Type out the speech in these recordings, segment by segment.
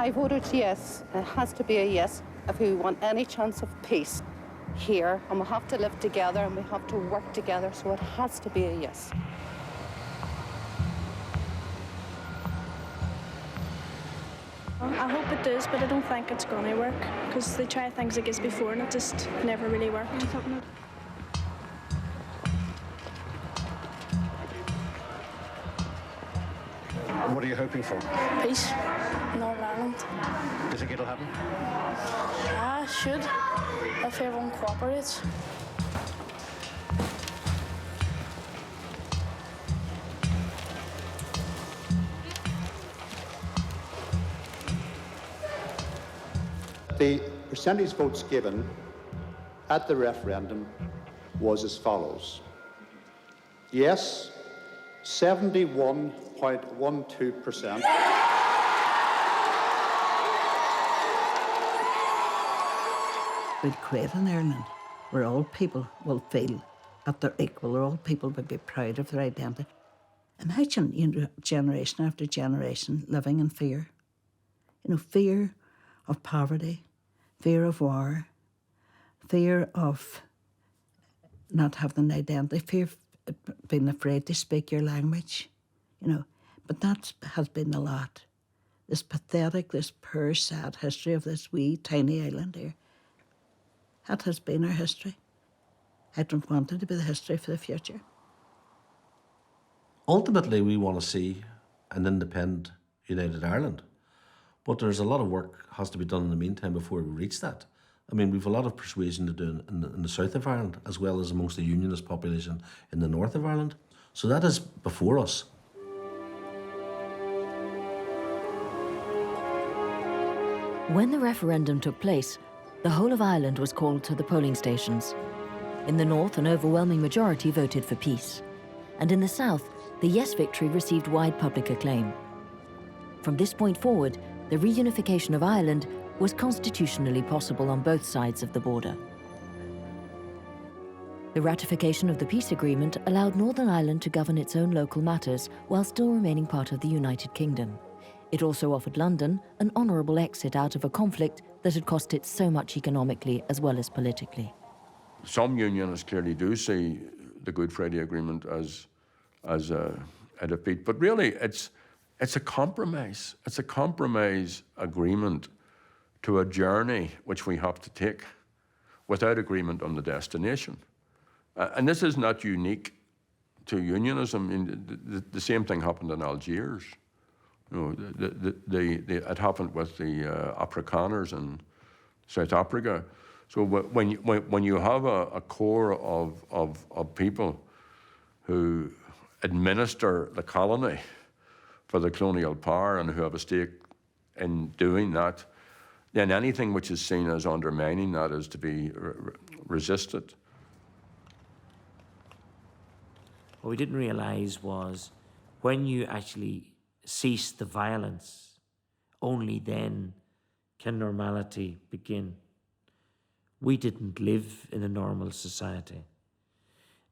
I voted yes. It has to be a yes if we want any chance of peace here, and we have to live together and we have to work together, so it has to be a yes. I hope it does, but I don't think it's going to work, because they tried things like this before and it just never really worked. What are you hoping for? Peace in Northern Ireland. Do you think it'll happen? Yeah, it should, if everyone cooperates. The percentage votes given at the referendum was as follows. Yes, 71.12%. We'll create an Ireland where all people will feel that they're equal, where all people will be proud of their identity. Imagine, generation after generation living in fear. Fear of poverty, fear of war, fear of not having an identity, fear of being afraid to speak your language, But that has been a lot. This pathetic, this poor, sad history of this wee, tiny island here. That has been our history. I don't want it to be the history for the future. Ultimately, we want to see an independent, united Ireland. But there's a lot of work has to be done in the meantime before we reach that. I mean, we've a lot of persuasion to do in the south of Ireland, as well as amongst the unionist population in the north of Ireland. So that is before us. When the referendum took place, the whole of Ireland was called to the polling stations. In the north, an overwhelming majority voted for peace. And in the south, the yes victory received wide public acclaim. From this point forward, the reunification of Ireland was constitutionally possible on both sides of the border. The ratification of the peace agreement allowed Northern Ireland to govern its own local matters while still remaining part of the United Kingdom. It also offered London an honourable exit out of a conflict that had cost it so much economically as well as politically. Some unionists clearly do see the Good Friday Agreement as a defeat, but really it's a compromise. It's a compromise agreement to a journey which we have to take without agreement on the destination. And this is not unique to unionism. I mean, the same thing happened in Algiers. It happened with the Afrikaners in South Africa. So when you have a core of people who administer the colony for the colonial power and who have a stake in doing that, then anything which is seen as undermining that is to be resisted. What we didn't realise was when you actually cease the violence, only then can normality begin. We didn't live in a normal society.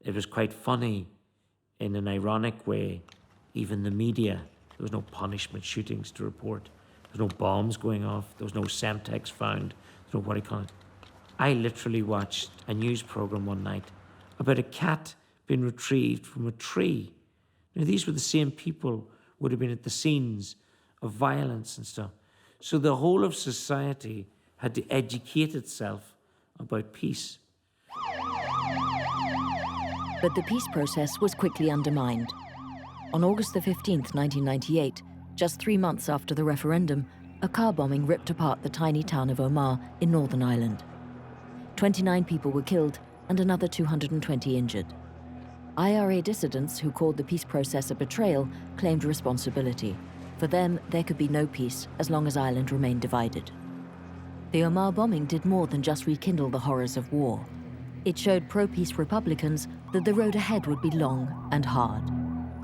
It was quite funny, in an ironic way, even the media, there was no punishment shootings to report. There was no bombs going off. There was no Semtex found. There was no what do you call it. I literally watched a news program one night about a cat being retrieved from a tree. These were the same people would have been at the scenes of violence and stuff. So the whole of society had to educate itself about peace. But the peace process was quickly undermined. On August the 15th, 1998, just 3 months after the referendum, a car bombing ripped apart the tiny town of Omagh in Northern Ireland. 29 people were killed and another 220 injured. IRA dissidents who called the peace process a betrayal claimed responsibility. For them, there could be no peace as long as Ireland remained divided. The Omagh bombing did more than just rekindle the horrors of war. It showed pro-peace Republicans that the road ahead would be long and hard.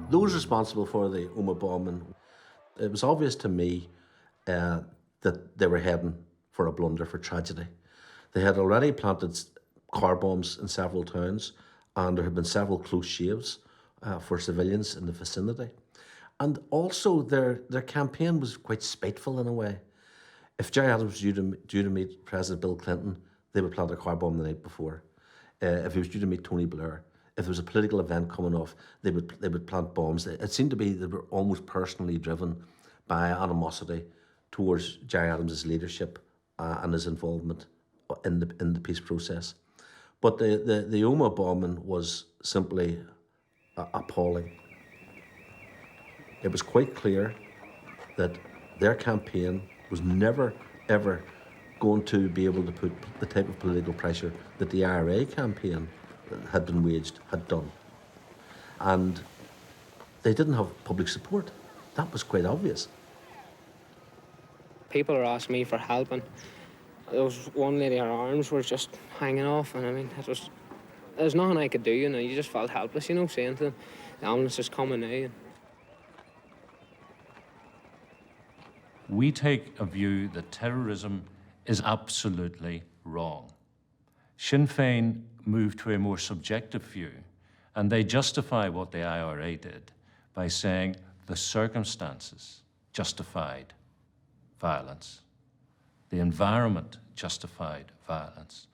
Those responsible for the Omagh bombing, it was obvious to me that they were heading for a blunder, for tragedy. They had already planted car bombs in several towns, and there had been several close shaves for civilians in the vicinity. And also their campaign was quite spiteful in a way. If Gerry Adams was due to meet President Bill Clinton, they would plant a car bomb the night before. If he was due to meet Tony Blair, if there was a political event coming off, they would plant bombs. It seemed to be they were almost personally driven by animosity towards Gerry Adams' leadership and his involvement in the peace process. But the Omagh bombing was simply appalling. It was quite clear that their campaign was never, ever going to be able to put the type of political pressure that the IRA campaign that had been waged had done. And they didn't have public support. That was quite obvious. People were asking me for help, and there was one lady, her arms were just hanging off, and I mean, there's nothing I could do, you know, you just felt helpless, you know, saying to them, the ambulance is coming now. We take a view that terrorism is absolutely wrong. Sinn Féin moved to a more subjective view, and they justify what the IRA did by saying the circumstances justified violence. The environment justified violence.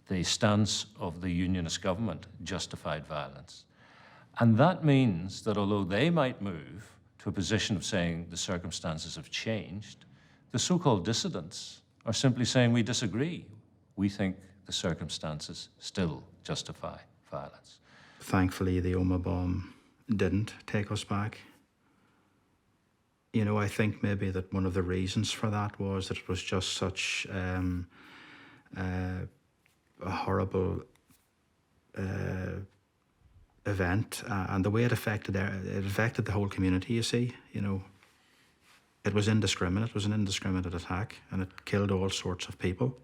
The stance of the unionist government justified violence. And that means that although they might move to a position of saying the circumstances have changed, the so-called dissidents are simply saying we disagree. We think the circumstances still justify violence. Thankfully, the Omagh bomb didn't take us back. You know, I think maybe that one of the reasons for that was that it was just such a horrible event, and the way it affected the whole community, you see. You know, it was indiscriminate. It was an indiscriminate attack, and it killed all sorts of people.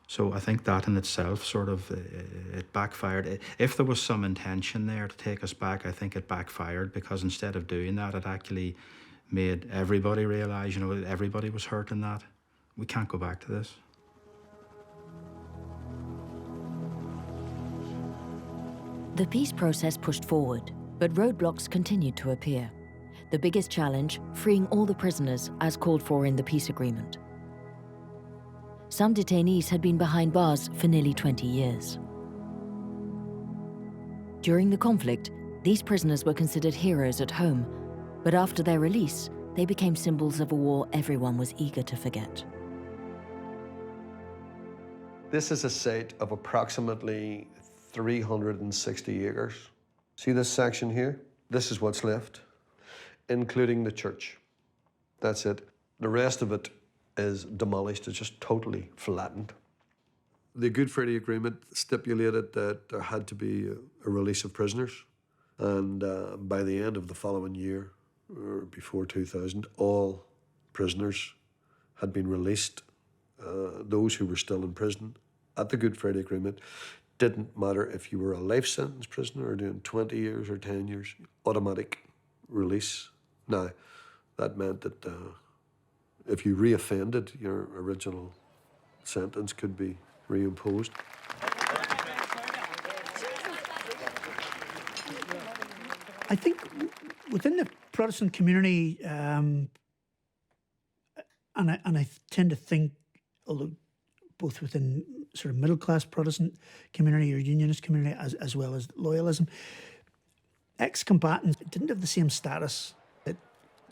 So I think that in itself sort of, it backfired. If there was some intention there to take us back, I think it backfired, because instead of doing that, it actually made everybody realise, you know, everybody was hurt in that. We can't go back to this. The peace process pushed forward, but roadblocks continued to appear. The biggest challenge, freeing all the prisoners as called for in the peace agreement. Some detainees had been behind bars for nearly 20 years. During the conflict, these prisoners were considered heroes at home, but after their release, they became symbols of a war everyone was eager to forget. This is a site of approximately 360 acres. See this section here? This is what's left, including the church. That's it. The rest of it is demolished. It's just totally flattened. The Good Friday Agreement stipulated that there had to be a release of prisoners, and by the end of the following year, or before 2000, all prisoners had been released. Those who were still in prison at the Good Friday Agreement, didn't matter if you were a life sentence prisoner or doing 20 years or 10 years, automatic release. Now, that meant that if you reoffended, your original sentence could be reimposed. I think within the Protestant community, and I tend to think, although both within sort of middle-class Protestant community or unionist community as well as loyalism, ex-combatants didn't have the same status that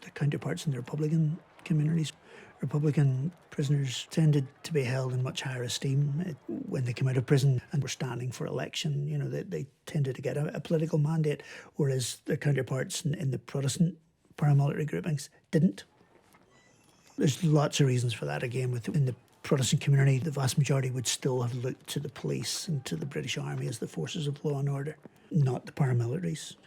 their counterparts in the Republican communities. Republican prisoners tended to be held in much higher esteem when they came out of prison and were standing for election. You know, they tended to get a political mandate, whereas their counterparts in the Protestant paramilitary groupings didn't. There's lots of reasons for that. Again, within the Protestant community, the vast majority would still have looked to the police and to the British Army as the forces of law and order, not the paramilitaries.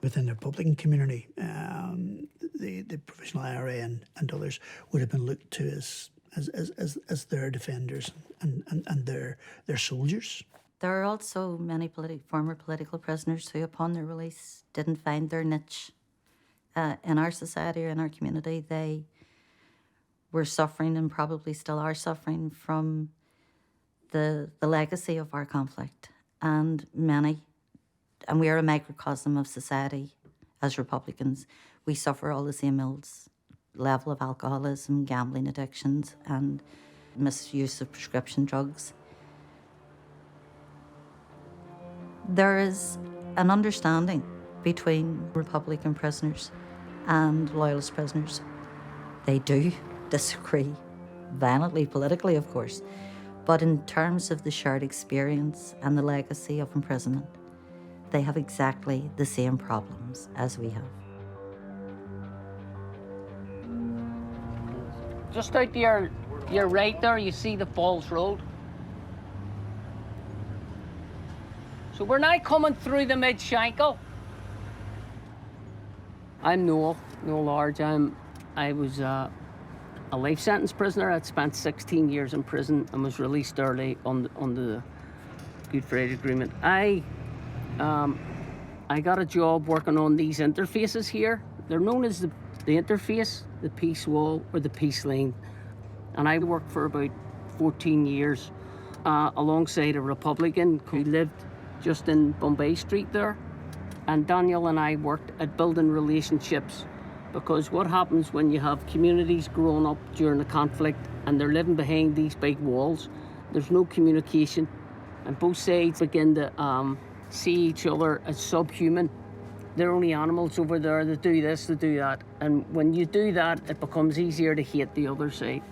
Within the Republican community, the Provisional IRA and others would have been looked to as their defenders and their soldiers. There are also many former political prisoners who, upon their release, didn't find their niche in our society or in our community. They were suffering and probably still are suffering from the legacy of our conflict. And we are a microcosm of society as Republicans. We suffer all the same ills. level of alcoholism, gambling addictions, and misuse of prescription drugs. There is an understanding between Republican prisoners and Loyalist prisoners. They do disagree violently, politically, of course, but in terms of the shared experience and the legacy of imprisonment, they have exactly the same problems as we have. Just out to your right there, you see the Falls Road. So we're now coming through the mid-Shankill. I'm Noel Large. I was a life sentence prisoner. I'd spent 16 years in prison and was released early on the Good Friday Agreement. I got a job working on these interfaces here. They're known as the interface, the peace wall, or the peace lane. And I worked for about 14 years alongside a Republican who lived just in Bombay Street there. And Daniel and I worked at building relationships, because what happens when you have communities growing up during a conflict and they're living behind these big walls, there's no communication, and both sides begin to see each other as subhuman. They're only animals over there that do this, that do that. And when you do that, it becomes easier to hate the other side.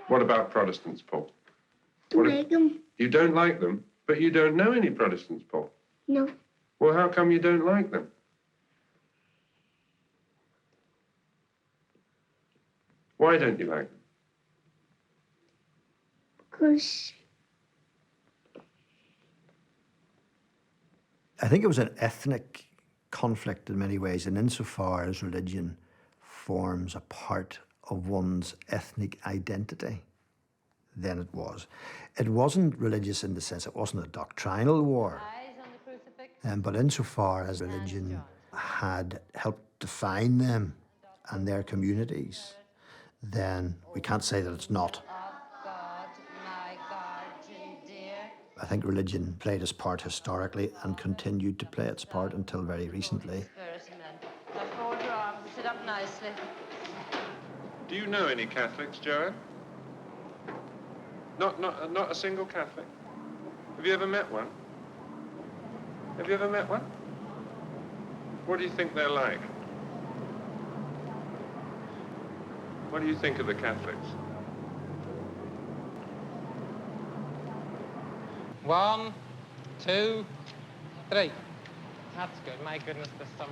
What about Protestants, Paul? Don't like them. You don't like them? But you don't know any Protestants, Paul. No. Well, how come you don't like them? Why don't you like them? Because I think it was an ethnic conflict in many ways, and insofar as religion forms a part of one's ethnic identity, then it was. It wasn't religious in the sense, it wasn't a doctrinal war. But insofar as religion had helped define them and their communities, then we can't say that it's not. I think religion played its part historically and continued to play its part until very recently. Fold your arms, sit up nicely. Do you know any Catholics, Joanne? Not a single Catholic? Have you ever met one? Have you ever met one? What do you think they're like? What do you think of the Catholics? 1, 2, 3. That's good. My goodness, there's some...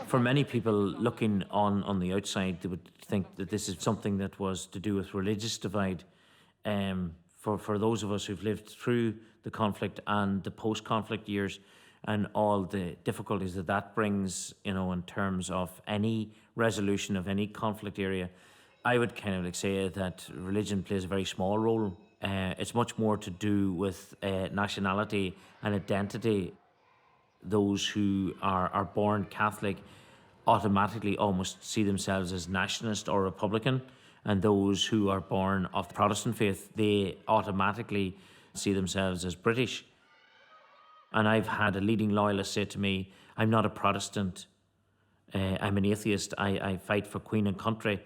For many people looking on the outside, they would think that this is something that was to do with religious divide. For those of us who've lived through the conflict and the post-conflict years and all the difficulties that brings, in terms of any resolution of any conflict area, I would kind of like say that religion plays a very small role. It's much more to do with nationality and identity. Those who are born Catholic automatically almost see themselves as nationalist or Republican, and those who are born of the Protestant faith, they automatically see themselves as British. And I've had a leading loyalist say to me, I'm not a Protestant, I'm an atheist, I fight for Queen and country.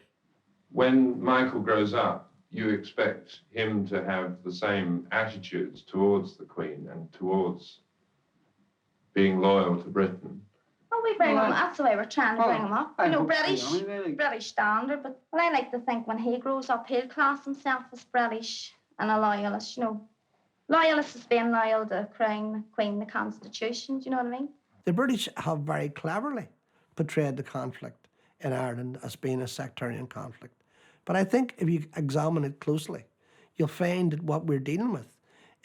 When Michael grows up, you expect him to have the same attitudes towards the Queen and towards being loyal to Britain. well, we bring him. That's the way we're trying to bring him up. British standard. But I like to think when he grows up, he'll class himself as British and a loyalist. Loyalist is being loyal to Crown, Queen, the Constitution. Do you know what I mean? The British have very cleverly portrayed the conflict in Ireland as being a sectarian conflict. But I think if you examine it closely, you'll find that what we're dealing with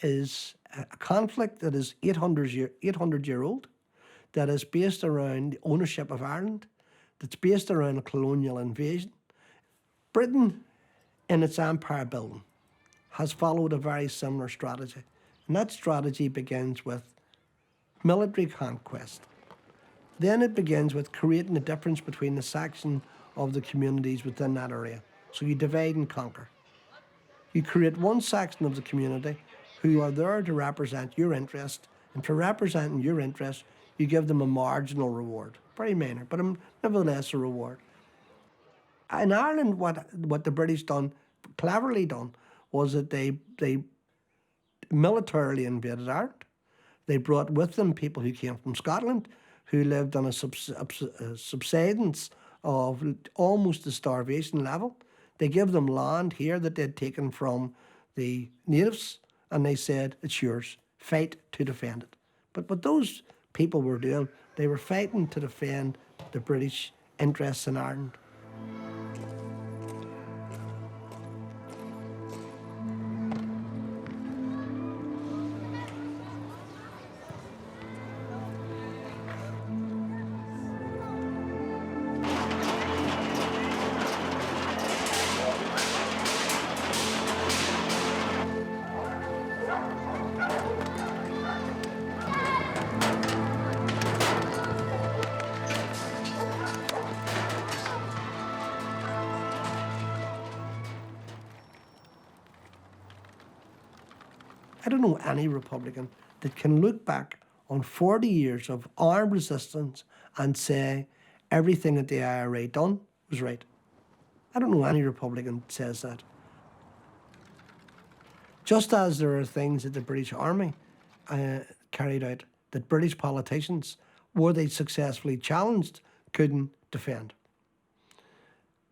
is a conflict that is 800-year-old, that is based around the ownership of Ireland, that's based around a colonial invasion. Britain, in its empire building, has followed a very similar strategy. And that strategy begins with military conquest. Then it begins with creating a difference between the section of the communities within that area. So you divide and conquer. You create one section of the community who are there to represent your interest, and for representing your interest, you give them a marginal reward, very minor, but nevertheless a reward. In Ireland, what the British done, cleverly done, was that they militarily invaded Ireland. They brought with them people who came from Scotland, who lived on a subsistence of almost the starvation level. They gave them land here that they'd taken from the natives, and they said, it's yours, fight to defend it. But what those people were doing, they were fighting to defend the British interests in Ireland. I don't know any Republican that can look back on 40 years of armed resistance and say everything that the IRA done was right. I don't know any Republican that says that. Just as there are things that the British Army carried out that British politicians, were they successfully challenged, couldn't defend.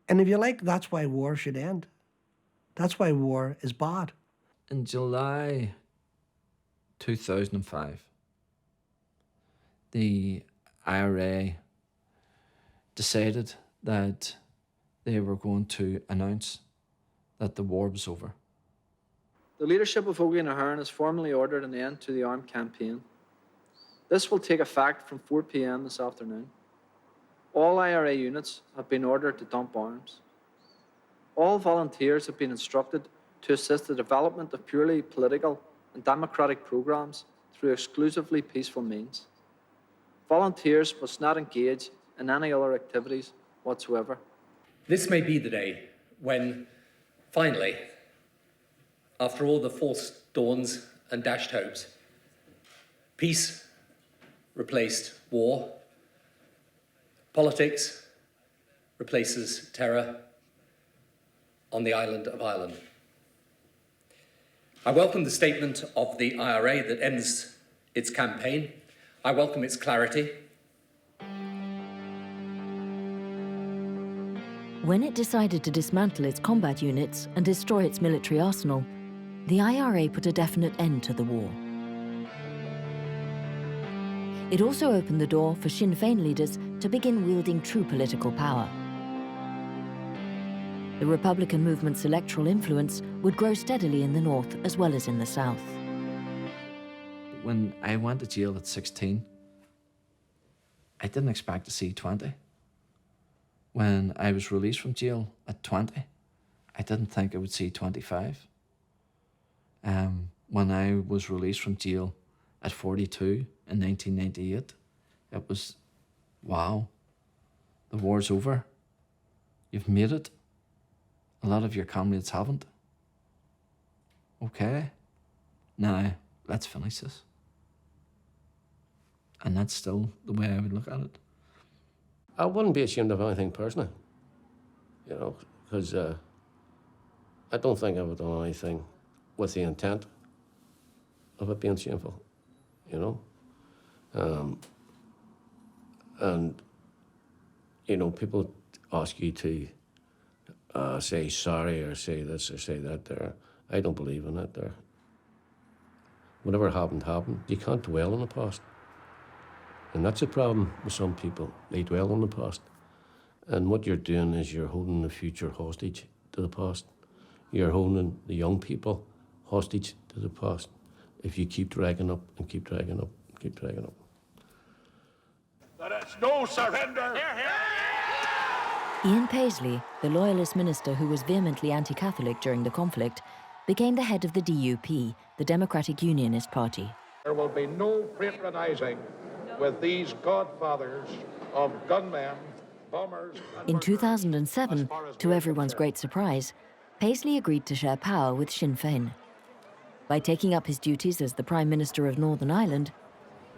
And if you like, that's why war should end. That's why war is bad. In July 2005, the IRA decided that they were going to announce that the war was over. The leadership of Omagh and Ahern has formally ordered an end to the armed campaign. This will take effect from 4 p.m. this afternoon. All IRA units have been ordered to dump arms. All volunteers have been instructed to assist the development of purely political and democratic programs through exclusively peaceful means. Volunteers must not engage in any other activities whatsoever. This may be the day when, finally, after all the false dawns and dashed hopes, peace replaced war, politics replaces terror on the island of Ireland. I welcome the statement of the IRA that ends its campaign. I welcome its clarity. When it decided to dismantle its combat units and destroy its military arsenal, the IRA put a definite end to the war. It also opened the door for Sinn Féin leaders to begin wielding true political power. The Republican movement's electoral influence would grow steadily in the north as well as in the south. When I went to jail at 16, I didn't expect to see 20. When I was released from jail at 20, I didn't think I would see 25. When I was released from jail at 42 in 1998, it was, wow, the war's over. You've made it. A lot of your comrades haven't. Okay, now let's finish this. And that's still the way I would look at it. I wouldn't be ashamed of anything personally, you know, because I don't think I would have done anything with the intent of it being shameful, you know. And, you know, people ask you to say sorry or say this or say that there. I don't believe in that there. Whatever happened, happened. You can't dwell on the past. And that's a problem with some people. They dwell on the past. And what you're doing is you're holding the future hostage to the past. You're holding the young people hostage to the past if you keep dragging up and keep dragging up and keep dragging up. That it's no surrender! Ian Paisley, the loyalist minister who was vehemently anti-Catholic during the conflict, became the head of the DUP, the Democratic Unionist Party. There will be no fraternizing with these godfathers of gunmen, In 2007, to everyone's great surprise, Paisley agreed to share power with Sinn Féin. By taking up his duties as the Prime Minister of Northern Ireland,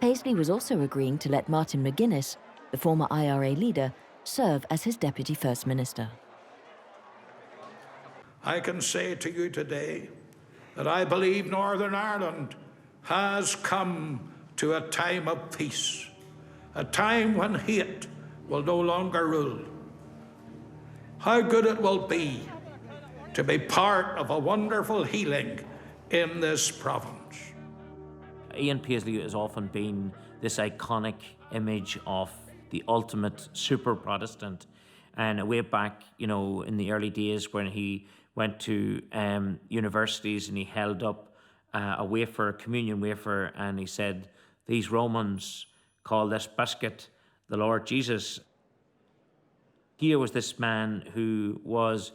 Paisley was also agreeing to let Martin McGuinness, the former IRA leader, serve as his Deputy First Minister. I can say to you today that I believe Northern Ireland has come to a time of peace, a time when hate will no longer rule. How good it will be to be part of a wonderful healing in this province. Ian Paisley has often been this iconic image of the ultimate super Protestant. And way back, you know, in the early days when he went to universities and he held up a wafer, a communion wafer, and he said, "These Romans call this biscuit the Lord Jesus." Here was this man who was,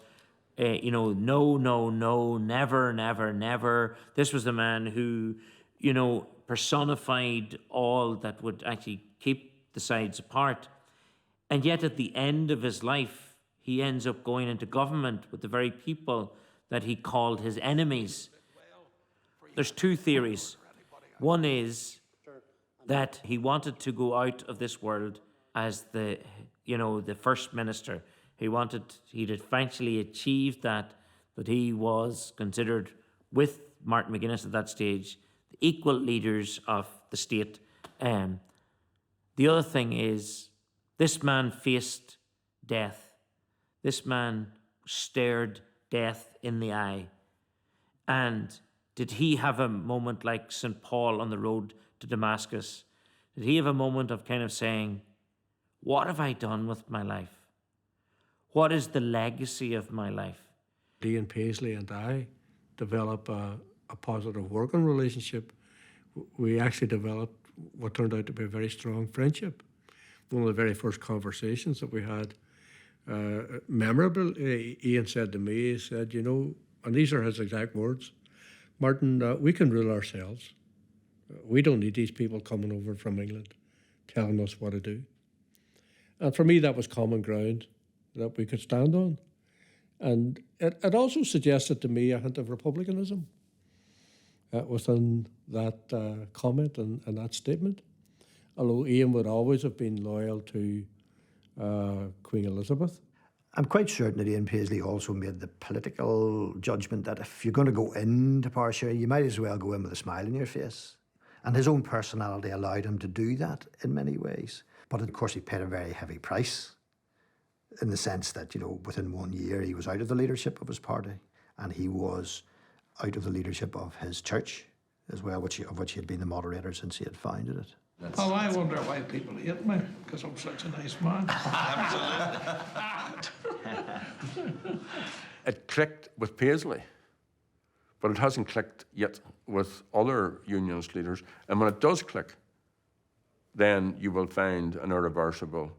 no, never, never, never. This was the man who, personified all that would actually keep the sides apart. And yet at the end of his life, he ends up going into government with the very people that he called his enemies. There's two theories. One is that he wanted to go out of this world as the first minister. He'd eventually achieved that, but he was considered, with Martin McGuinness at that stage, the equal leaders of the state. The other thing is, this man faced death. This man stared death in the eye. And did he have a moment like St. Paul on the road to Damascus? Did he have a moment of kind of saying, what have I done with my life? What is the legacy of my life? Ian Paisley and I developed a positive working relationship. We actually developed what turned out to be a very strong friendship. One of the very first conversations that we had, memorable, Ian said to me, he said, and these are his exact words, "Martin, we can rule ourselves. We don't need these people coming over from England telling us what to do." And for me, that was common ground that we could stand on. And it also suggested to me a hint of republicanism within that comment and that statement. Although Ian would always have been loyal to Queen Elizabeth. I'm quite certain that Ian Paisley also made the political judgment that if you're going to go into power sharing, you might as well go in with a smile on your face. And his own personality allowed him to do that in many ways. But of course, he paid a very heavy price in the sense that, within 1 year, he was out of the leadership of his party and he was out of the leadership of his church as well, of which he had been the moderator since he had founded it. Well, I wonder why people hate me, because I'm such a nice man. It clicked with Paisley, but it hasn't clicked yet with other unionist leaders. And when it does click, then you will find an irreversible,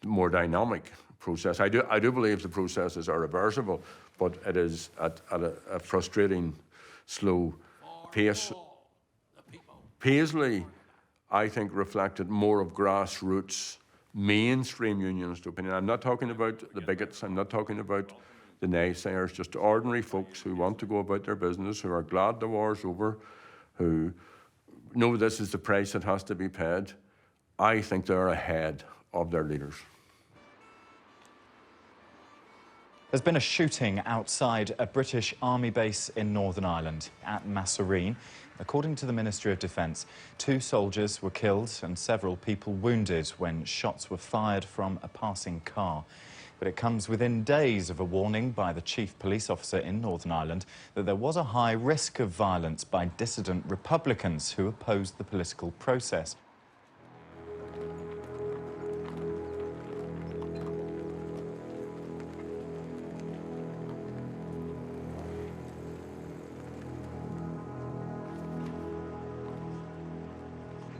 more dynamic process. I do believe the processes are reversible, but it is at a frustrating, slow pace. Paisley, I think, reflected more of grassroots, mainstream unionist opinion. I'm not talking about the bigots, I'm not talking about the naysayers, just ordinary folks who want to go about their business, who are glad the war's over, who know this is the price that has to be paid. I think they're ahead of their leaders. There's been a shooting outside a British Army base in Northern Ireland at Massereen. According to the Ministry of Defence, 2 soldiers were killed and several people wounded when shots were fired from a passing car. But it comes within days of a warning by the chief police officer in Northern Ireland that there was a high risk of violence by dissident Republicans who opposed the political process.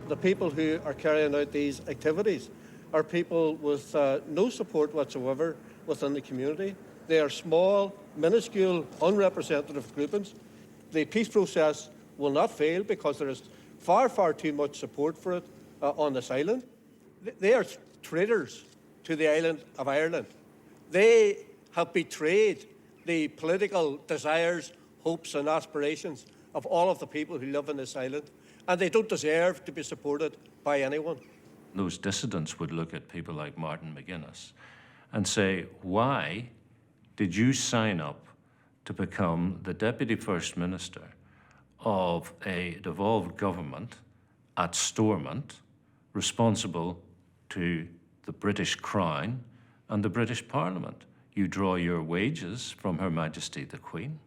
The people who are carrying out these activities are people with no support whatsoever within the community. They are small, minuscule, unrepresentative groupings. The peace process will not fail because there is far, far too much support for it on this island. They are traitors to the island of Ireland. They have betrayed the political desires, hopes and aspirations of all of the people who live on this island, and they don't deserve to be supported by anyone. Those dissidents would look at people like Martin McGuinness and say, why did you sign up to become the Deputy First Minister of a devolved government at Stormont, responsible to the British Crown and the British Parliament? You draw your wages from Her Majesty the Queen,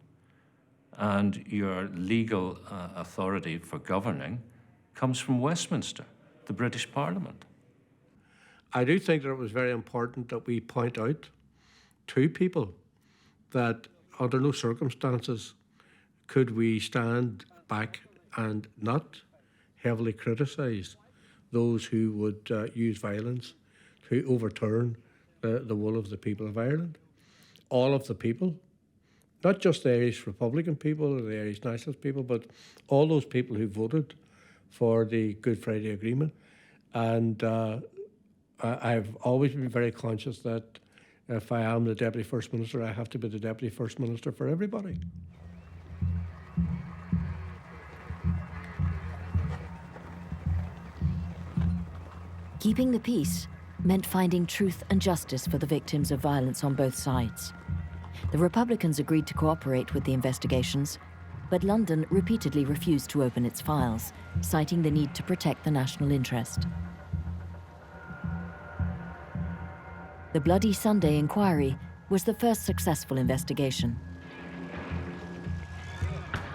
and your legal authority for governing comes from Westminster, the British Parliament. I do think that it was very important that we point out to people that under no circumstances could we stand back and not heavily criticise those who would use violence to overturn the will of the people of Ireland. All of the people, not just the Irish Republican people or the Irish Nationalist people, but all those people who voted for the Good Friday Agreement. And I've always been very conscious that if I am the Deputy First Minister, I have to be the Deputy First Minister for everybody. Keeping the peace meant finding truth and justice for the victims of violence on both sides. The Republicans agreed to cooperate with the investigations, but London repeatedly refused to open its files, citing the need to protect the national interest. The Bloody Sunday inquiry was the first successful investigation.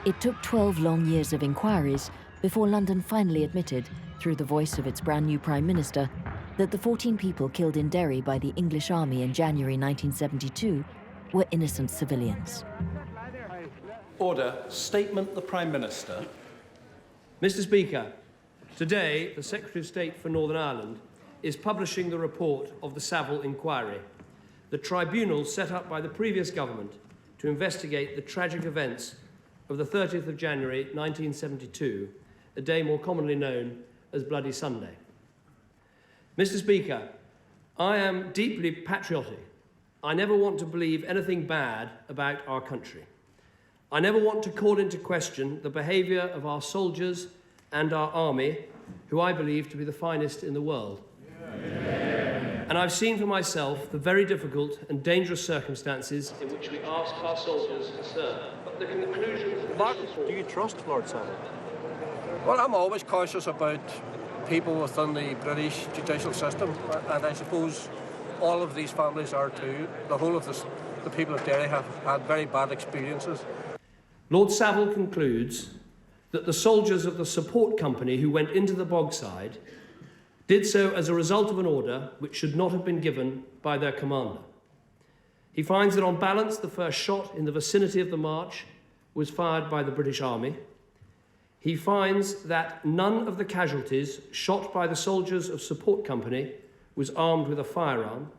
It took 12 long years of inquiries before London finally admitted, through the voice of its brand new Prime Minister, that the 14 people killed in Derry by the English Army in January 1972 were innocent civilians. Order. Statement the Prime Minister. Mr. Speaker, today the Secretary of State for Northern Ireland is publishing the report of the Savile inquiry, the tribunal set up by the previous government to investigate the tragic events of the 30th of January 1972, a day more commonly known as Bloody Sunday. Mr. Speaker, I am deeply patriotic. I never want to believe anything bad about our country. I never want to call into question the behaviour of our soldiers and our army, who I believe to be the finest in the world. And I've seen for myself the very difficult and dangerous circumstances in which we ask our soldiers to serve. But the conclusion of Martin, do you trust Lord Savile? Well, I'm always cautious about people within the British judicial system, and I suppose all of these families are too. The whole of the people of Derry have had very bad experiences. Lord Savile concludes that the soldiers of the support company who went into the Bogside did so as a result of an order which should not have been given by their commander. He finds that on balance, the first shot in the vicinity of the march was fired by the British Army. He finds that none of the casualties shot by the soldiers of support company was armed with a firearm.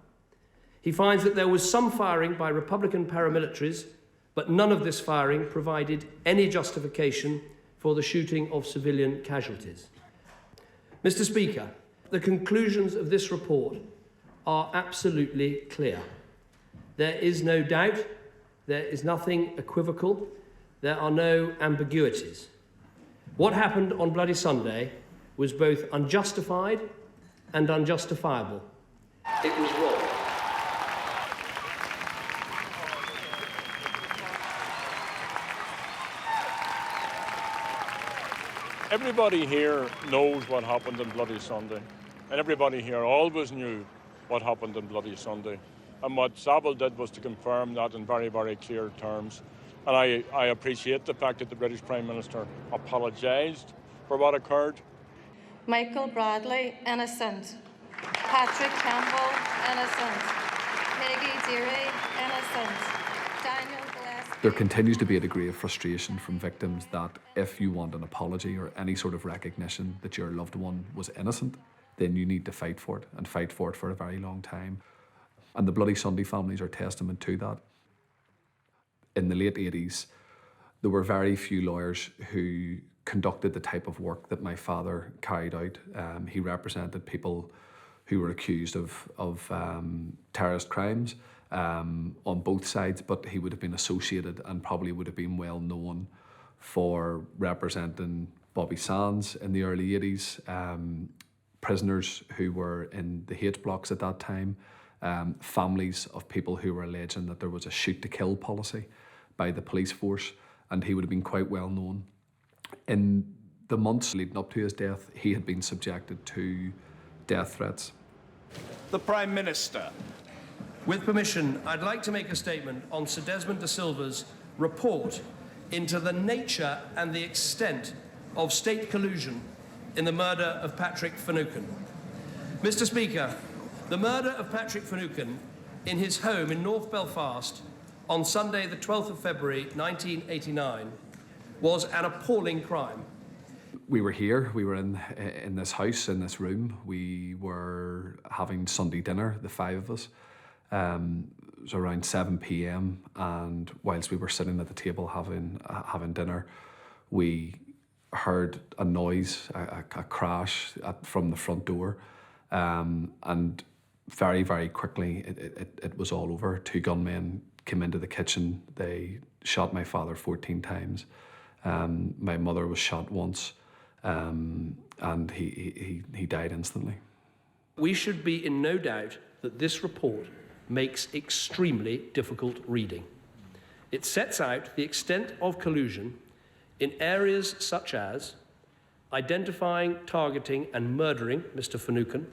He finds that there was some firing by Republican paramilitaries, but none of this firing provided any justification for the shooting of civilian casualties. Mr. Speaker, the conclusions of this report are absolutely clear. There is no doubt, there is nothing equivocal, there are no ambiguities. What happened on Bloody Sunday was both unjustified and unjustifiable. It was wrong. Everybody here knows what happened on Bloody Sunday, and everybody here always knew what happened on Bloody Sunday. And what Savile did was to confirm that in very, very clear terms. And I appreciate the fact that the British Prime Minister apologised for what occurred. Michael Bradley, innocent. Patrick Campbell, innocent. Peggy Deary, innocent. Daniel Gillespie. There continues to be a degree of frustration from victims that if you want an apology or any sort of recognition that your loved one was innocent, then you need to fight for it, and fight for it for a very long time. And the Bloody Sunday families are testament to that. In the late 80s, there were very few lawyers who conducted the type of work that my father carried out. He represented people who were accused of terrorist crimes on both sides, but he would have been associated and probably would have been well known for representing Bobby Sands in the early 80s, prisoners who were in the H blocks at that time, families of people who were alleging that there was a shoot-to-kill policy by the police force, and he would have been quite well known. In the months leading up to his death, he had been subjected to death threats. The Prime Minister. With permission, I'd like to make a statement on Sir Desmond de Silva's report into the nature and the extent of state collusion in the murder of Patrick Finucane. Mr. Speaker, the murder of Patrick Finucane in his home in North Belfast on Sunday the 12th of February 1989 was an appalling crime. We were here, we were in this house, in this room. We were having Sunday dinner, the five of us. It was around 7 p.m. and whilst we were sitting at the table having dinner, we heard a noise, a crash from the front door, and very, very quickly it was all over. Two gunmen came into the kitchen. They shot my father 14 times. My mother was shot once, and he died instantly. We should be in no doubt that this report makes extremely difficult reading. It sets out the extent of collusion in areas such as identifying, targeting and murdering Mr. Finucane,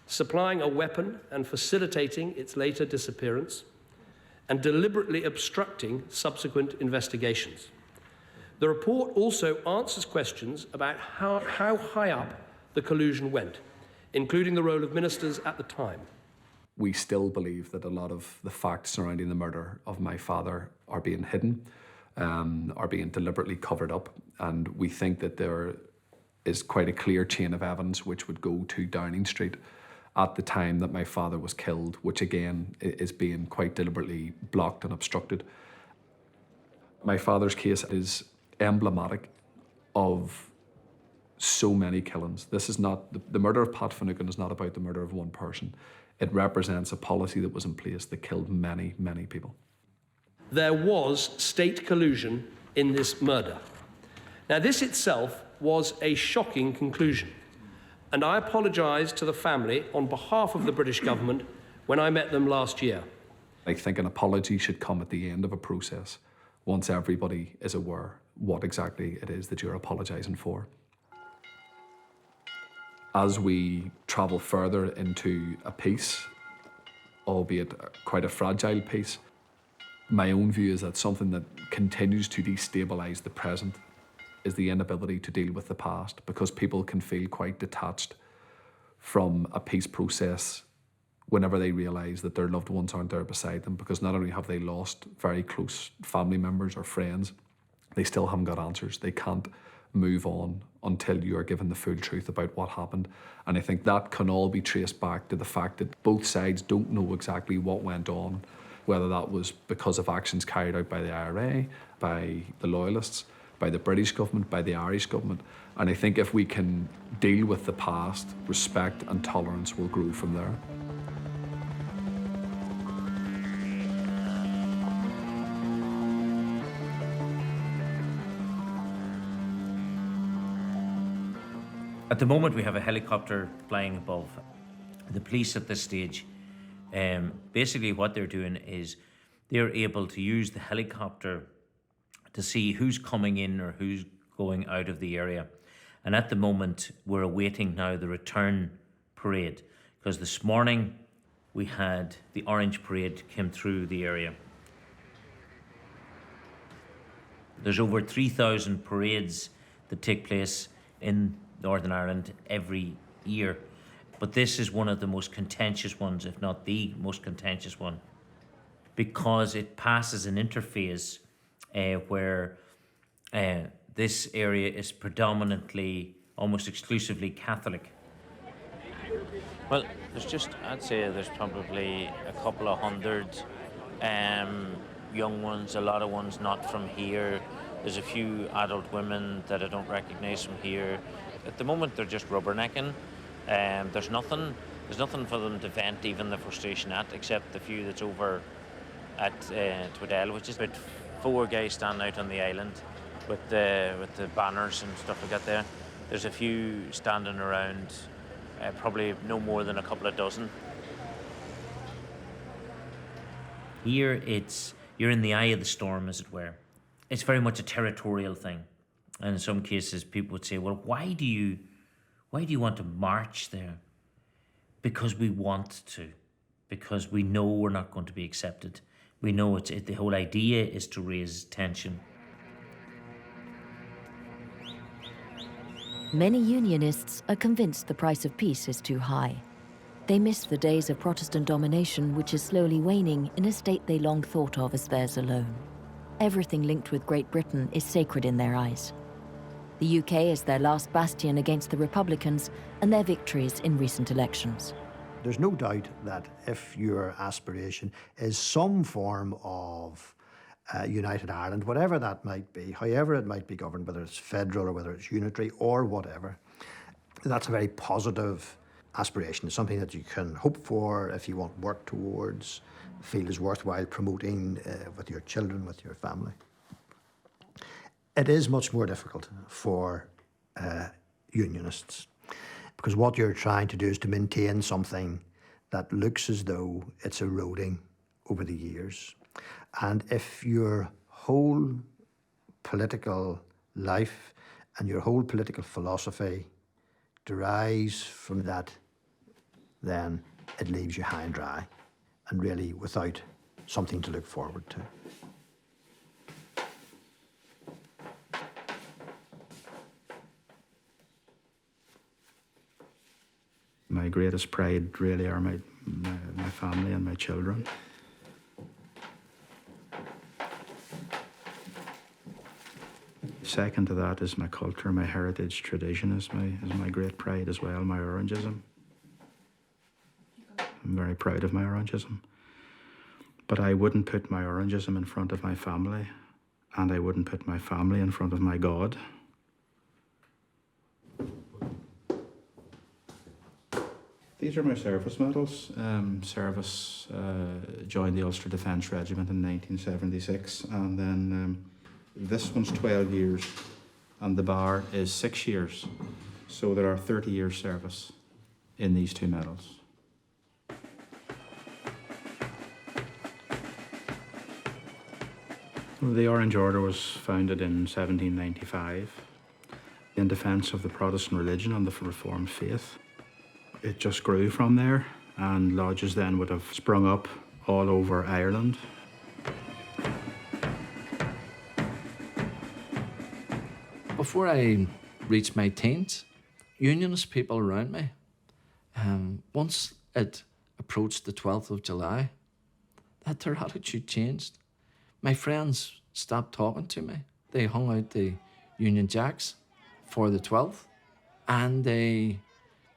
supplying a weapon and facilitating its later disappearance, and deliberately obstructing subsequent investigations. The report also answers questions about how high up the collusion went, including the role of ministers at the time. We still believe that a lot of the facts surrounding the murder of my father are being hidden, are being deliberately covered up, and we think that there is quite a clear chain of evidence which would go to Downing Street at the time that my father was killed, which again is being quite deliberately blocked and obstructed. My father's case is emblematic of so many killings. This is not, the murder of Pat Finucane is not about the murder of one person. It represents a policy that was in place that killed many, many people. There was state collusion in this murder. Now, this itself was a shocking conclusion, and I apologise to the family on behalf of the British government when I met them last year. I think an apology should come at the end of a process, once everybody is aware what exactly it is that you're apologising for. As we travel further into a peace, albeit quite a fragile peace, my own view is that something that continues to destabilise the present is the inability to deal with the past, because people can feel quite detached from a peace process whenever they realise that their loved ones aren't there beside them, because not only have they lost very close family members or friends, they still haven't got answers. They can't move on until you are given the full truth about what happened. And I think that can all be traced back to the fact that both sides don't know exactly what went on, whether that was because of actions carried out by the IRA, by the loyalists, by the British government, by the Irish government. And I think if we can deal with the past, respect and tolerance will grow from there. At the moment, we have a helicopter flying above. The police at this stage, basically what they're doing is they're able to use the helicopter to see who's coming in or who's going out of the area. And at the moment, we're awaiting now the return parade, because this morning we had the Orange Parade came through the area. There's over 3,000 parades that take place in Northern Ireland every year, but this is one of the most contentious ones, if not the most contentious one, because it passes an interface where this area is predominantly, almost exclusively Catholic. Well, I'd say there's probably a couple of hundred young ones, a lot of ones not from here. There's a few adult women that I don't recognise from here. At the moment, they're just rubbernecking. There's nothing There's nothing for them to vent even the frustration at, except the few that's over at Twiddell, which is about 4 guys standing out on the island with the banners and stuff like that there. There's a few standing around, probably no more than a couple of dozen. Here you're in the eye of the storm, as it were. It's very much a territorial thing. And in some cases people would say, well, why do you want to march there? Because we want to. Because we know we're not going to be accepted. We know the whole idea is to raise tension. Many unionists are convinced the price of peace is too high. They miss the days of Protestant domination, which is slowly waning in a state they long thought of as theirs alone. Everything linked with Great Britain is sacred in their eyes. The UK is their last bastion against the Republicans and their victories in recent elections. There's no doubt that if your aspiration is some form of United Ireland, whatever that might be, however it might be governed, whether it's federal or whether it's unitary or whatever, that's a very positive aspiration. It's something that you can hope for if you want work towards, feel is worthwhile promoting with your children, with your family. It is much more difficult for unionists, because what you're trying to do is to maintain something that looks as though it's eroding over the years. And if your whole political life and your whole political philosophy derives from that, then it leaves you high and dry and really without something to look forward to. My greatest pride really are my family and my children. Second to that is my culture, my heritage, tradition is my great pride as well, my Orangism. I'm very proud of my Orangism. But I wouldn't put my Orangism in front of my family, and I wouldn't put my family in front of my God. These are my service medals. Joined the Ulster Defence Regiment in 1976, and then this one's 12 years, and the bar is 6 years. So there are 30 years service in these two medals. The Orange Order was founded in 1795 in defence of the Protestant religion and the Reformed faith. It just grew from there, and lodges then would have sprung up all over Ireland. Before I reached my teens, unionist people around me, once it approached the 12th of July, that their attitude changed. My friends stopped talking to me. They hung out the Union Jacks for the 12th, and they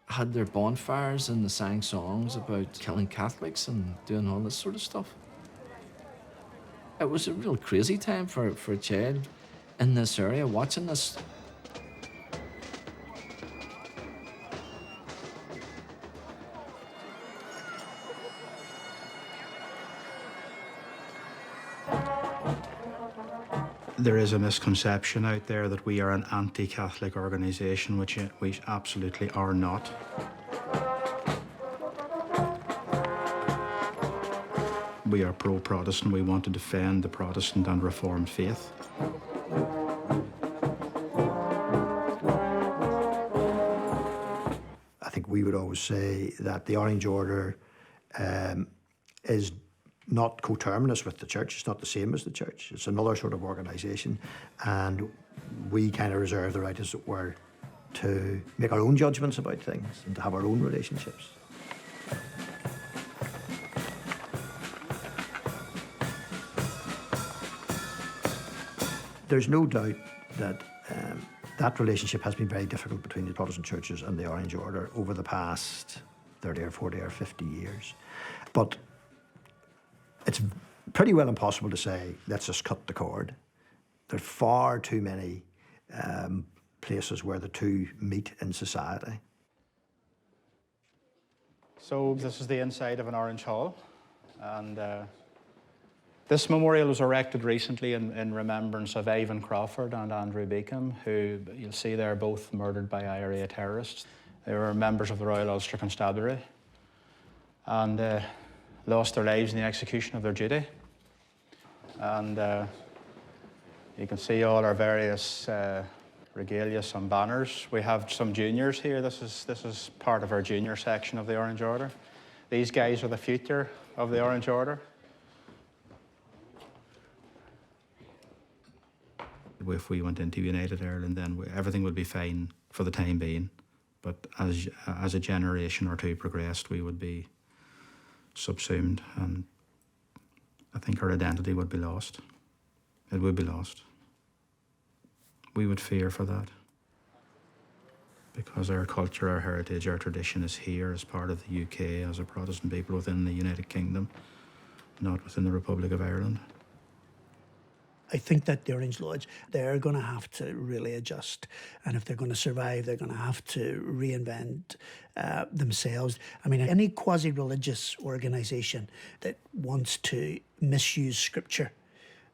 had their bonfires and they sang songs about killing Catholics and doing all this sort of stuff. It was a real crazy time for a child in this area watching this. There is a misconception out there that we are an anti-Catholic organisation, which we absolutely are not. We are pro-Protestant. We want to defend the Protestant and Reformed faith. I think we would always say that the Orange Order is not coterminous with the church. It's not the same as the church. It's another sort of organisation, and we kind of reserve the right, as it were, to make our own judgments about things and to have our own relationships. There's no doubt that that relationship has been very difficult between the Protestant churches and the Orange Order over the past 30 or 40 or 50 years. But it's pretty well impossible to say, let's just cut the cord. There are far too many places where the two meet in society. So this is the inside of an Orange Hall, and this memorial was erected recently in remembrance of Ivan Crawford and Andrew Beacom, who you'll see there both murdered by IRA terrorists. They were members of the Royal Ulster Constabulary and lost their lives in the execution of their duty. And you can see all our various regalia, some banners. We have some juniors here. This is part of our junior section of the Orange Order. These guys are the future of the Orange Order. If we went into United Ireland, then everything would be fine for the time being. But as a generation or two progressed, we would be subsumed, and I think our identity would be lost. It would be lost. We would fear for that, because our culture, our heritage, our tradition is here as part of the UK, as a Protestant people within the United Kingdom, not within the Republic of Ireland. I think that the Orange Lodge, they're going to have to really adjust. And if they're going to survive, they're going to have to reinvent themselves. I mean, any quasi-religious organisation that wants to misuse scripture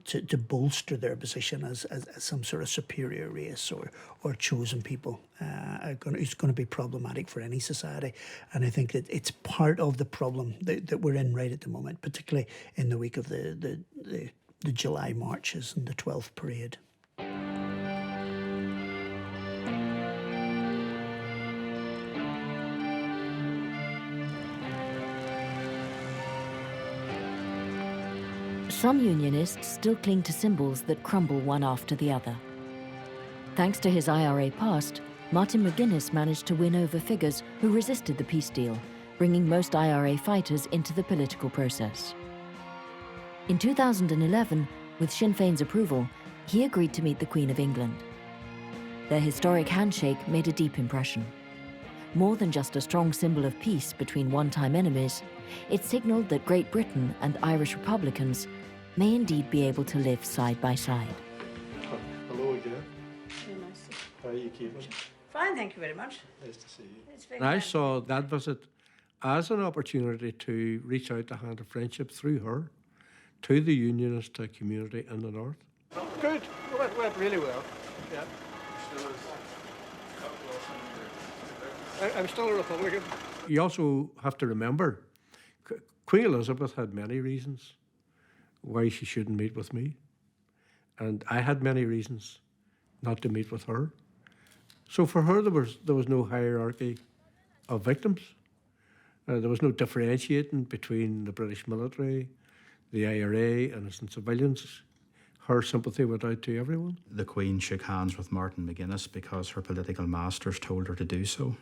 to bolster their position as some sort of superior race or chosen people, it's going to be problematic for any society. And I think that it's part of the problem that we're in right at the moment, particularly in the week of the July marches and the 12th parade. Some unionists still cling to symbols that crumble one after the other. Thanks to his IRA past, Martin McGuinness managed to win over figures who resisted the peace deal, bringing most IRA fighters into the political process. In 2011, with Sinn Féin's approval, he agreed to meet the Queen of England. Their historic handshake made a deep impression. More than just a strong symbol of peace between one-time enemies, it signalled that Great Britain and Irish Republicans may indeed be able to live side by side. Hello again. Very nice. How are you keeping? Fine, thank you very much. Nice to see you. It's very I kind. saw that visit as an opportunity to reach out the hand of friendship through her to the unionist community in the north. Good. It went really well. Yeah. I'm still a Republican. You also have to remember, Queen Elizabeth had many reasons why she shouldn't meet with me. And I had many reasons not to meet with her. So for her, there was no hierarchy of victims. There was no differentiating between the British military, the IRA, innocent civilians. Her sympathy went out to everyone. The Queen shook hands with Martin McGuinness because her political masters told her to do so,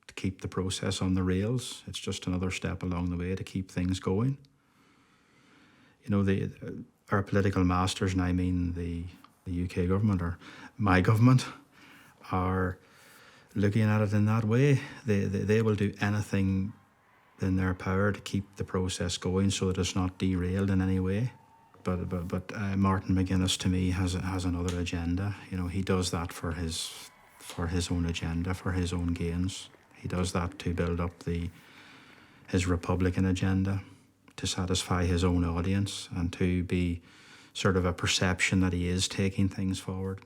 to keep the process on the rails. It's just another step along the way to keep things going. You know, our political masters, and I mean the UK government, or my government, are looking at it in that way. They will do anything in their power to keep the process going so that it's not derailed in any way. But Martin McGuinness, to me, has another agenda. You know, he does that for his own agenda, for his own gains. He does that to build up his Republican agenda, to satisfy his own audience, and to be sort of a perception that he is taking things forward.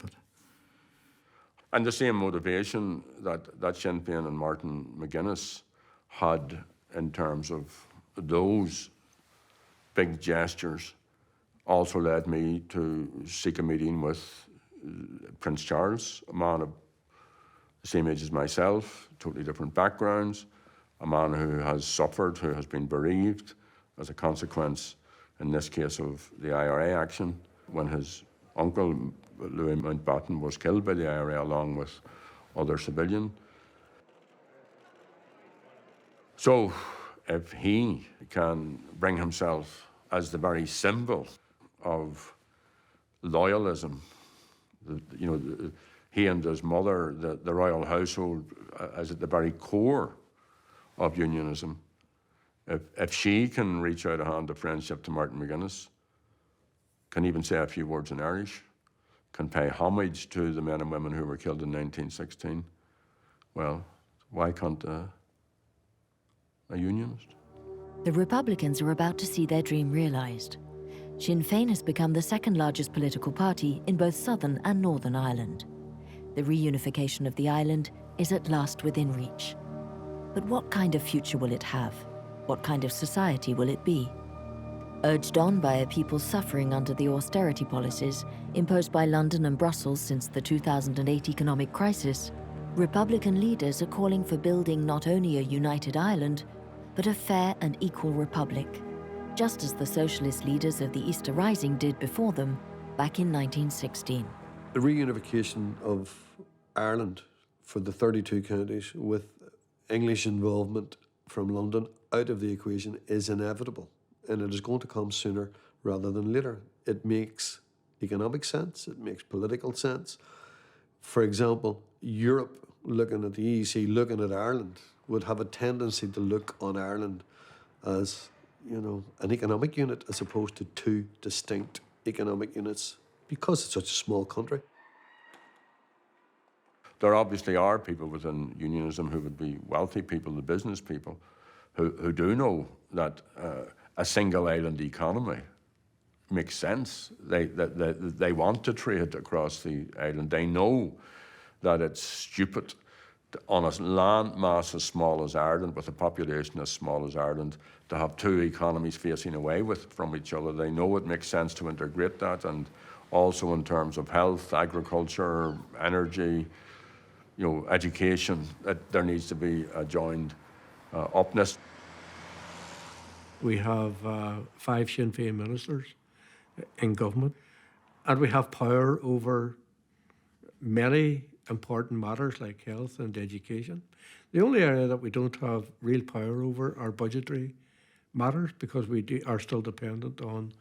And the same motivation that Sinn Féin and Martin McGuinness had in terms of those big gestures also led me to seek a meeting with Prince Charles, a man of the same age as myself, totally different backgrounds, a man who has suffered, who has been bereaved as a consequence, in this case, of the IRA action, when his uncle, Louis Mountbatten, was killed by the IRA along with other civilians. So if he can bring himself as the very symbol of loyalism, he and his mother, the royal household, as at the very core of unionism, if she can reach out a hand of friendship to Martin McGuinness, can even say a few words in Irish, can pay homage to the men and women who were killed in 1916, well, why can't a unionist. The Republicans are about to see their dream realised. Sinn Féin has become the second largest political party in both Southern and Northern Ireland. The reunification of the island is at last within reach. But what kind of future will it have? What kind of society will it be? Urged on by a people suffering under the austerity policies imposed by London and Brussels since the 2008 economic crisis, Republican leaders are calling for building not only a united Ireland, but a fair and equal republic, just as the socialist leaders of the Easter Rising did before them back in 1916. The reunification of Ireland for the 32 counties with English involvement from London out of the equation is inevitable, and it is going to come sooner rather than later. It makes economic sense, it makes political sense. For example, Europe looking at the EEC, looking at Ireland, would have a tendency to look on Ireland as, you know, an economic unit as opposed to two distinct economic units because it's such a small country. There obviously are people within unionism who would be wealthy people, the business people, who do know that a single island economy makes sense. They want to trade across the island. They know that it's stupid on a land mass as small as Ireland, with a population as small as Ireland, to have two economies facing away from each other. They know it makes sense to integrate that, and also in terms of health, agriculture, energy, you know, education, that there needs to be a joined upness. We have 5 Sinn Féin ministers in government, and we have power over many important matters like health and education. The only area that we don't have real power over are budgetary matters, because we are still dependent on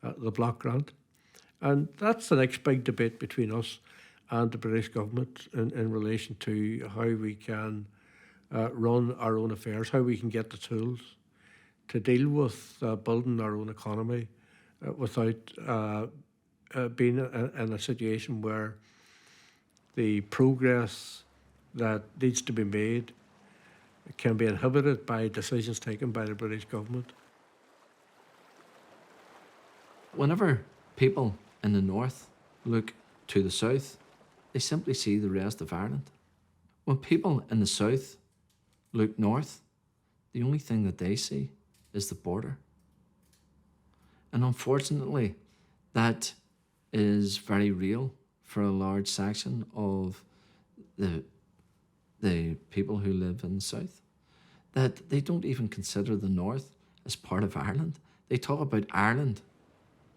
the block grant. And that's the next big debate between us and the British government in relation to how we can run our own affairs, how we can get the tools to deal with building our own economy without being in a situation where the progress that needs to be made can be inhibited by decisions taken by the British government. Whenever people in the north look to the south, they simply see the rest of Ireland. When people in the south look north, the only thing that they see is the border. And unfortunately, that is very real for a large section of the people who live in the south, that they don't even consider the north as part of Ireland. They talk about Ireland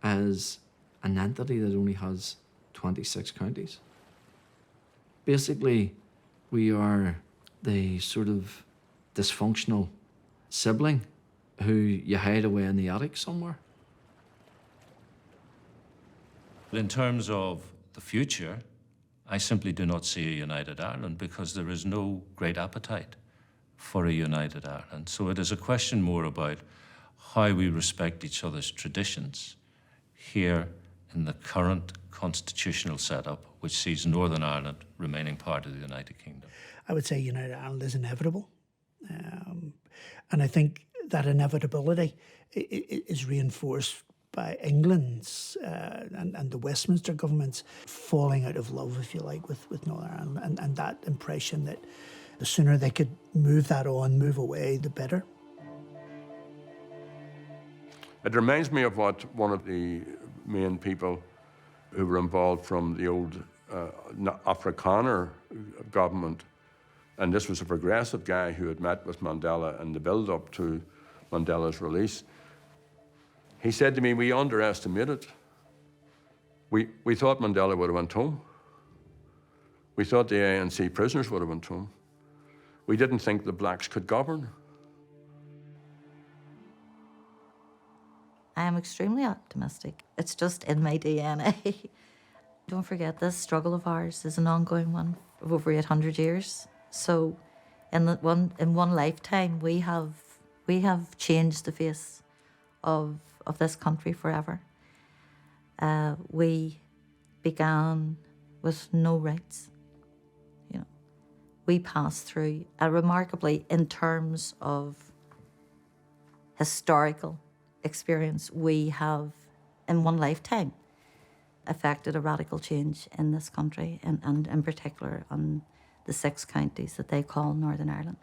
as an entity that only has 26 counties. Basically, we are the sort of dysfunctional sibling who you hide away in the attic somewhere. In terms of the future, I simply do not see a united Ireland, because there is no great appetite for a united Ireland. So it is a question more about how we respect each other's traditions here in the current constitutional setup, which sees Northern Ireland remaining part of the United Kingdom. I would say United Ireland is inevitable. And I think that inevitability is reinforced by England's and the Westminster government's falling out of love, if you like, with Northern Ireland, and that impression that the sooner they could move that on, move away, the better. It reminds me of what one of the main people who were involved from the old Afrikaner government, and this was a progressive guy who had met with Mandela in the build-up to Mandela's release. He said to me, we underestimated. We thought Mandela would have went home. We thought the ANC prisoners would have went home. We didn't think the blacks could govern. I am extremely optimistic. It's just in my DNA. Don't forget, this struggle of ours is an ongoing one of over 800 years. So in one lifetime, we have changed the face of this country forever. We began with no rights. You know, we passed through remarkably, in terms of historical experience we have in one lifetime affected a radical change in this country, and in particular on the 6 counties that they call Northern Ireland.